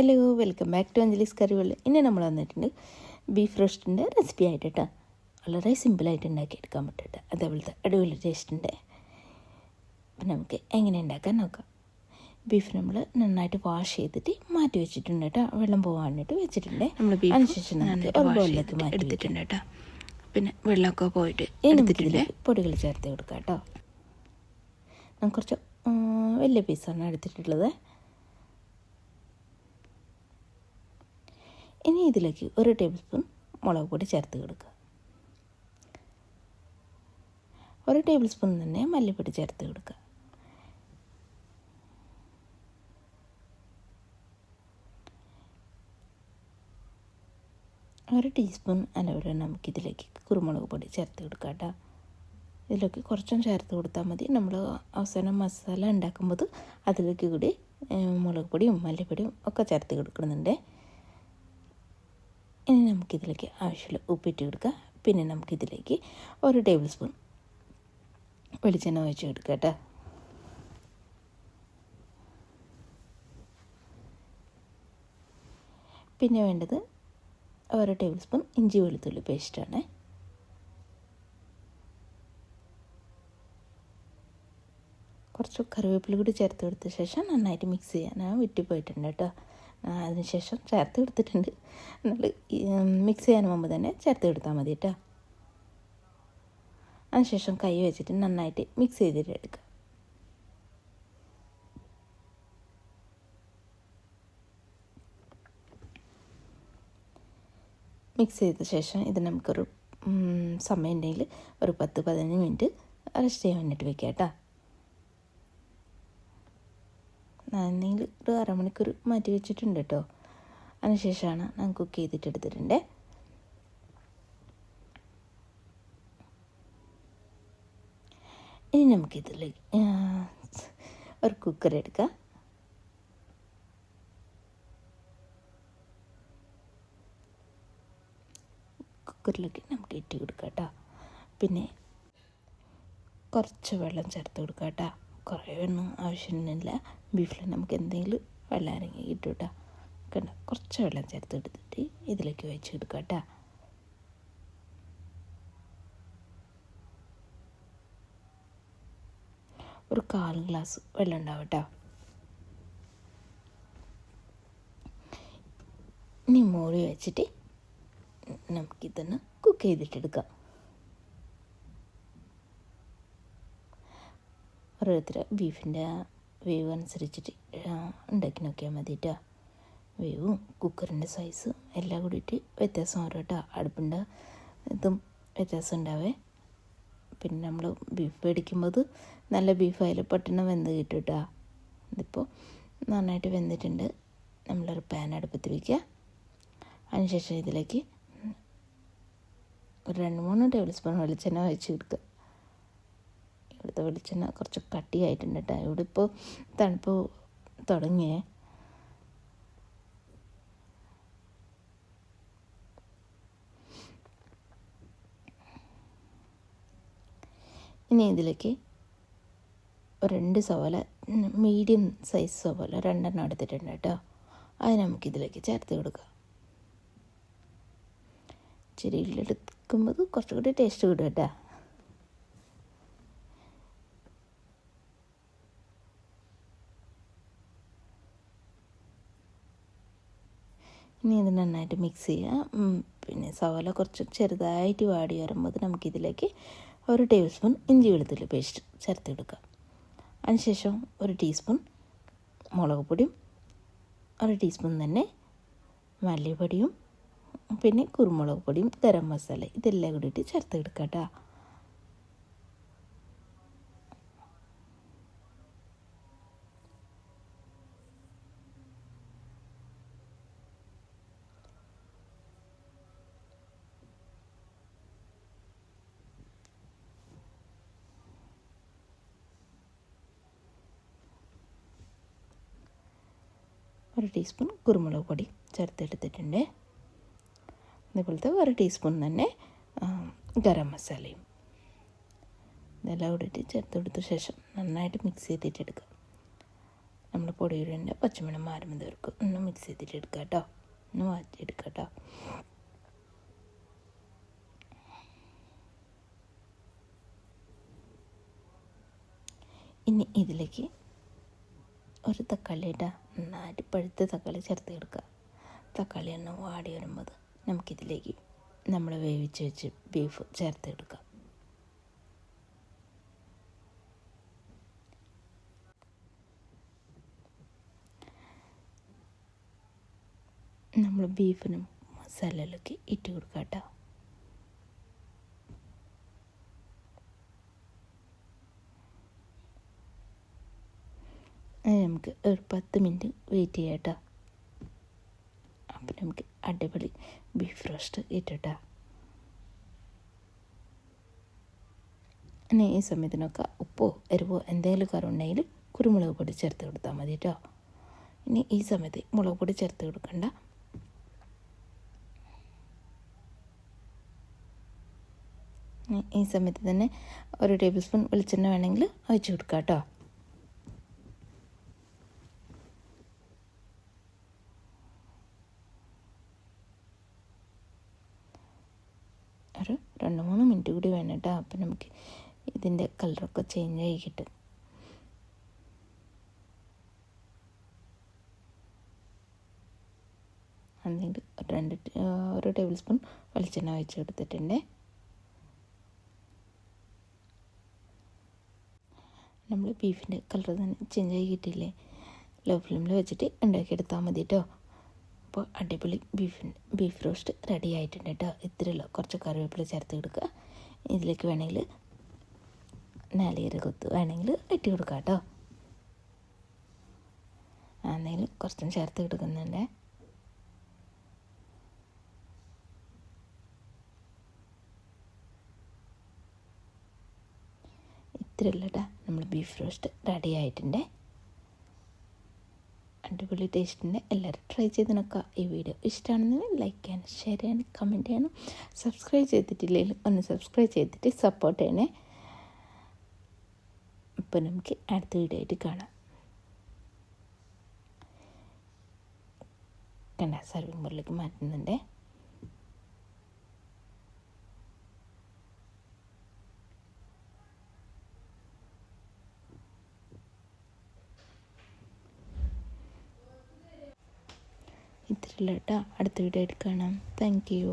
Hello, welcome back to Anjali's curry world. ഇനി നമ്മൾ വന്നിട്ടുണ്ട് ബീഫ് റോസ്റ്റിൻ്റെ റെസിപ്പി ആയിട്ട് കേട്ടോ. വളരെ സിമ്പിളായിട്ട് ഉണ്ടാക്കിയെടുക്കാൻ പറ്റും. അതേപോലത്തെ അടിപൊളി ടേസ്റ്റിൻ്റെ. അപ്പം നമുക്ക് എങ്ങനെ ഉണ്ടാക്കാൻ നോക്കാം. ബീഫ് നമ്മൾ നന്നായിട്ട് വാഷ് ചെയ്തിട്ട് മാറ്റി വെച്ചിട്ടുണ്ട് കേട്ടോ. വെള്ളം പോകാനായിട്ട് വെച്ചിട്ടുണ്ട്. നമ്മൾ അതിനുശേഷം ഒരു ബൗളിലേക്ക് മാറ്റി എടുത്തിട്ടുണ്ട് കേട്ടോ. പിന്നെ വെള്ളമൊക്കെ പോയിട്ട് എടുത്തിട്ടില്ലേ, പൊടികൾ ചേർത്ത് കൊടുക്കാം കേട്ടോ. ഞാൻ കുറച്ച് വലിയ പീസാണ് എടുത്തിട്ടുള്ളത്. ഇനി ഇതിലേക്ക് 1 ടേബിൾ സ്പൂൺ മുളക് പൊടി ചേർത്ത് കൊടുക്കുക. 1 ടേബിൾ സ്പൂൺ തന്നെ മല്ലിപ്പൊടി ചേർത്ത് കൊടുക്കുക. ഒരു ടീസ്പൂൺ അളവിൽ നമുക്കിതിലേക്ക് കുരുമുളക് പൊടി ചേർത്ത് കൊടുക്കാം കേട്ടോ. ഇതിലേക്ക് കുറച്ചും ചേർത്ത് കൊടുത്താൽ മതി. നമ്മൾ അവസാനം മസാല ഉണ്ടാക്കുമ്പോൾ അതിലേക്ക് കൂടി മുളക് പൊടിയും മല്ലിപ്പൊടിയും ഒക്കെ ചേർത്ത് കൊടുക്കുന്നുണ്ട്. ഇനി നമുക്കിതിലേക്ക് ആവശ്യമുള്ള ഉപ്പിട്ട് കൊടുക്കുക. പിന്നെ നമുക്കിതിലേക്ക് 1 ടേബിൾ സ്പൂൺ വെളിച്ചെണ്ണ ഒഴിച്ച് കൊടുക്കുക കേട്ടോ. പിന്നെ വേണ്ടത് 1 ടേബിൾ സ്പൂൺ ഇഞ്ചി വെളുത്തുള്ളി പേസ്റ്റാണ്. കുറച്ച് കറിവേപ്പില കൂടി ചേർത്ത് കൊടുത്ത ശേഷം നന്നായിട്ട് മിക്സ് ചെയ്യാൻ വിട്ടുപോയിട്ടുണ്ട് കേട്ടോ. അതിനുശേഷം ചേർത്ത് കൊടുത്തിട്ടുണ്ട്. നമ്മൾ മിക്സ് ചെയ്യാൻ മുമ്പ് തന്നെ ചേർത്ത് കൊടുത്താൽ മതി കേട്ടോ. അതിനുശേഷം കൈ വെച്ചിട്ട് നന്നായിട്ട് മിക്സ് ചെയ്തിട്ട് എടുക്കുക. മിക്സ് ചെയ്ത ശേഷം ഇത് നമുക്കൊരു സമയം ഉണ്ടെങ്കിൽ ഒരു 10-15 മിനിറ്റ് റെസ്റ്റ് ചെയ്യാൻ വേണ്ടിയിട്ട് വെക്കാം കേട്ടോ. എന്തെങ്കിലും ഒരു അരമണിക്കൂർ മാറ്റി വെച്ചിട്ടുണ്ട് കേട്ടോ. അതിനുശേഷമാണ് ഞാൻ കുക്ക് ചെയ്തിട്ട് എടുത്തിട്ടുണ്ട്. ഇനി നമുക്കിതിലേക്ക് ഒരു കുക്കർ എടുക്കാം. കുക്കറിലേക്ക് നമുക്ക് ഇട്ട് കൊടുക്കാം കേട്ടോ. പിന്നെ കുറച്ച് വെള്ളം ചേർത്ത് കൊടുക്കാം കേട്ടോ. കുറേ ഒന്നും ആവശ്യമൊന്നുമില്ല. ബീഫിൽ നമുക്ക് എന്തെങ്കിലും വെള്ളം ഇറങ്ങി കിട്ടും കേട്ടോ. കണ്ട, കുറച്ച് വെള്ളം ചേർത്ത് എടുത്തിട്ട് ഇതിലേക്ക് ഒഴിച്ച് കൊടുക്കാം കേട്ടോ. ഒരു 1/4 ഗ്ലാസ് വെള്ളം ഉണ്ടാവും കേട്ടോ. ഇനി മൂടി വെച്ചിട്ട് നമുക്കിതൊന്ന് കുക്ക് ചെയ്തിട്ടെടുക്കാം. ഓരോരുത്തർ ബീഫിൻ്റെ വേവ് അനുസരിച്ചിട്ട് ഉണ്ടാക്കി നോക്കിയാൽ മതി കേട്ടോ. വേവും കുക്കറിൻ്റെ സൈസും എല്ലാം കൂടിയിട്ട് വ്യത്യാസം വരും കേട്ടോ. അടുപ്പിൻ്റെ ഇതും വ്യത്യാസം ഉണ്ടാവേ. പിന്നെ നമ്മൾ ബീഫ് മേടിക്കുമ്പോൾ നല്ല ബീഫായാലും പെട്ടെന്ന് വെന്ത് കിട്ടും കേട്ടോ. ഇതിപ്പോൾ നന്നായിട്ട് വെന്തിട്ടുണ്ട്. നമ്മളൊരു പാൻ അടുപ്പത്ത് വയ്ക്കുക. അതിനുശേഷം ഇതിലേക്ക് ഒരു 2-3 ടേബിൾ സ്പൂൺ വെളിച്ചെണ്ണ ഒഴിച്ച് കൊടുക്കുക. ഇവിടുത്തെ വെളിച്ചെണ്ണ കുറച്ച് കട്ടിയായിട്ടുണ്ട് കേട്ടോ. ഇവിടെ ഇപ്പോൾ തണുപ്പ് തുടങ്ങിയേ. ഇനി ഇതിലേക്ക് ഒരു 2 സവാള, മീഡിയം സൈസ് സവാള 2 എടുത്തിട്ടുണ്ട് കേട്ടോ. അത് നമുക്കിതിലേക്ക് ചേർത്ത് കൊടുക്കാം. ചിരിയിലെടുക്കുമ്പോൾ കുറച്ചുകൂടി ടേസ്റ്റ് കിട്ടും കേട്ടോ. ഇനി ഇത് നന്നായിട്ട് മിക്സ് ചെയ്യുക. പിന്നെ സവാള കുറച്ച് ചെറുതായിട്ട് വാടി വരുമ്പോൾ നമുക്കിതിലേക്ക് 1 ടേബിൾ സ്പൂൺ ഇഞ്ചി വെളുത്തുള്ളി പേസ്റ്റ് ചേർത്ത് കൊടുക്കുക. അതിനുശേഷം 1 ടീസ്പൂൺ മുളക് പൊടിയും 1 ടീസ്പൂൺ തന്നെ മല്ലിപ്പൊടിയും പിന്നെ കുരുമുളക് പൊടിയും ഗരം മസാല ഇതെല്ലാം കൂടിയിട്ട് ചേർത്ത് കൊടുക്കുക കേട്ടോ. ഒരു ടീസ്പൂൺ കുരുമുളക് പൊടി ചേർത്തെടുത്തിട്ടുണ്ട്. അതേപോലത്തെ 1 ടീസ്പൂൺ തന്നെ ഗരം മസാലയും ഇതെല്ലാം കൂടിയിട്ട് ചേർത്ത് കൊടുത്ത ശേഷം നന്നായിട്ട് മിക്സ് ചെയ്തിട്ടെടുക്കുക. നമ്മൾ പൊടിയുടെ പച്ചമണം മാറുമ്പോൾ തീർക്കും. ഒന്ന് മിക്സ് ചെയ്തിട്ട് എടുക്കാം കേട്ടോ, ഒന്ന് മാറ്റിയെടുക്കാം കേട്ടോ. ഇനി ഇതിലേക്ക് ഒരു തക്കാളി ഇട്ടാൽ നന്നായിട്ട് പഴുത്ത തക്കാളി ചേർത്ത് എടുക്കുക. തക്കാളി ഒന്ന് വാടി വരുമ്പോൾ നമുക്കിതിലേക്ക് നമ്മൾ വേവിച്ച് വെച്ച് ബീഫ് ചേർത്ത് എടുക്കാം. നമ്മൾ ബീഫിനും മസാലയിലൊക്കെ ഇട്ട് കൊടുക്കാം കേട്ടോ. നമുക്ക് ഒരു 10 മിനിറ്റ് വെയിറ്റ് ചെയ്യാം കേട്ടോ. അപ്പം നമുക്ക് അടിപൊളി ബീഫ് റോസ്റ്റ് ഇട്ടിട്ടാ. ഇനി ഈ സമയത്തിനൊക്കെ ഉപ്പോ എരിവോ എന്തെങ്കിലും കറുണ്ടെങ്കിൽ കുരുമുളക് പൊടി ചേർത്ത് കൊടുത്താൽ മതി കേട്ടോ. ഇനി ഈ സമയത്ത് മുളക് പൊടി ചേർത്ത് കൊടുക്കണ്ട. ഈ സമയത്ത് തന്നെ ഒരു ടേബിൾ സ്പൂൺ വെളിച്ചെണ്ണ വേണമെങ്കിൽ ഒഴിച്ച് കൊടുക്കാം കേട്ടോ. ഒരു 2-3 മിനിറ്റ് കൂടി വേണം കേട്ടോ. അപ്പം നമുക്ക് ഇതിൻ്റെ കളറൊക്കെ ചേഞ്ച് ആയി കിട്ടും. എന്നിട്ട് ഒരു ടേബിൾ സ്പൂൺ വെളിച്ചെണ്ണ ഒഴിച്ച് കൊടുത്തിട്ടുണ്ട്. നമ്മൾ ബീഫിൻ്റെ കളർ തന്നെ ചേഞ്ച് ആയി കിട്ടിയില്ലേ, ലോ ഫ്ലെയിമിൽ വെച്ചിട്ട് ഉണ്ടാക്കിയെടുത്താൽ മതി കേട്ടോ. അപ്പോൾ അടിപൊളി ബീഫ് റോസ്റ്റ് റെഡി ആയിട്ടുണ്ട് കേട്ടോ. ഇത്രയുള്ള കുറച്ച് കറിവേപ്പില ചേർത്ത് കൊടുക്കുക. ഇതിലേക്ക് വേണമെങ്കിൽ നാളികേര കൊത്ത് വേണമെങ്കിൽ ഇട്ട് കൊടുക്കുക കേട്ടോ. എന്തെങ്കിലും കുറച്ചും ചേർത്ത് കൊടുക്കുന്നുണ്ട്. ഇത്രയുള്ള കേട്ടോ നമ്മൾ ബീഫ് റോസ്റ്റ് റെഡി ആയിട്ടുണ്ട്. അടിപൊളി ടേസ്റ്റിൻ്റെ എല്ലാവരും ട്രൈ ചെയ്ത് നോക്കുക. ഈ വീഡിയോ ഇഷ്ടമാണെന്ന് ലൈക്ക് ചെയ്യാനും ഷെയർ ചെയ്യാനും കമൻറ്റ് ചെയ്യാനും സബ്സ്ക്രൈബ് ചെയ്തിട്ടില്ലെങ്കിൽ ഒന്ന് സബ്സ്ക്രൈബ് ചെയ്തിട്ട് സപ്പോർട്ട് ചെയ്യണേ. അപ്പോൾ നമുക്ക് അടുത്ത വീഡിയോ ആയിട്ട് കാണാം. കണ്ട സർവിങ് ബോളിലേക്ക് മാറ്റുന്നുണ്ട്. ഇത്രയുള്ള കേട്ടോ. അടുത്ത വീഡിയോ ആയിട്ട് കാണാം. Thank you.